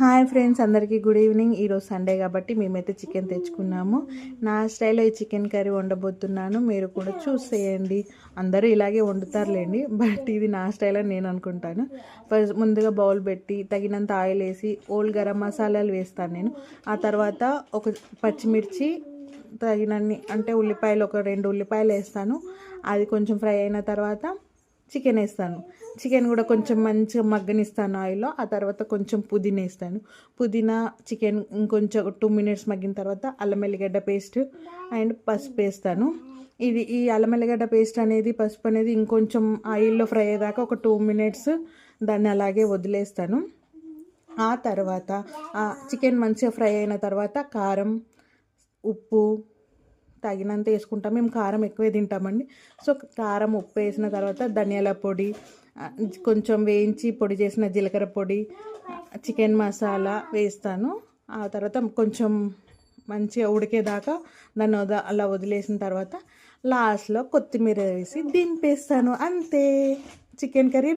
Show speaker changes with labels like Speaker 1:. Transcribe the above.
Speaker 1: Hi friends, అందరికీ good evening. ఈరోజు Sunday కాబట్టి మేమైతే చికెన్ తెచ్చుకున్నాము. నా స్టైల్లో ఈ చికెన్ కర్రీ వండబోతున్నాను. మీరు కూడా చూసేయండి. అందరూ ఇలాగే వండుతారులేండి, బట్ ఇది నా స్టైల్ అని నేను అనుకుంటాను. ఫస్ట్ ముందుగా బౌల్ పెట్టి తగినంత ఆయిల్ వేసి ఓల్డ్ గరం మసాలాలు వేస్తాను నేను. ఆ తర్వాత ఒక పచ్చిమిర్చి తగినన్ని, అంటే ఉల్లిపాయలు ఒక 2 ఉల్లిపాయలు వేస్తాను. అది కొంచెం ఫ్రై అయిన తర్వాత చికెన్ వేస్తాను. చికెన్ కూడా కొంచెం మంచిగా మగ్గనిస్తాను ఆయిల్లో. ఆ తర్వాత కొంచెం పుదీనా వేస్తాను. పుదీనా చికెన్ ఇంకొంచెం 2 మినిట్స్ మగ్గిన తర్వాత అల్లం ఎల్లిగడ్డ పేస్ట్ అండ్ పసుపు వేస్తాను. ఈ అల్లం ఎల్లిగడ్డ పేస్ట్ అనేది, పసుపు అనేది ఇంకొంచెం ఆయిల్లో ఫ్రై అయ్యేదాకా ఒక 2 మినిట్స్ దాన్ని అలాగే వదిలేస్తాను. ఆ తర్వాత చికెన్ మంచిగా ఫ్రై అయిన తర్వాత కారం, ఉప్పు తగినంత వేసుకుంటాం. మేము కారం ఎక్కువే తింటామండి. సో కారం, ఉప్పు వేసిన తర్వాత ధనియాల పొడి, కొంచెం వేయించి పొడి చేసిన జీలకర్ర పొడి, చికెన్ మసాలా వేస్తాను. ఆ తర్వాత కొంచెం మంచిగా ఉడికేదాకా దాన్ని అలా వదిలేసిన తర్వాత లాస్ట్లో కొత్తిమీర వేసి దింపేస్తాను. అంతే, చికెన్ కర్రీ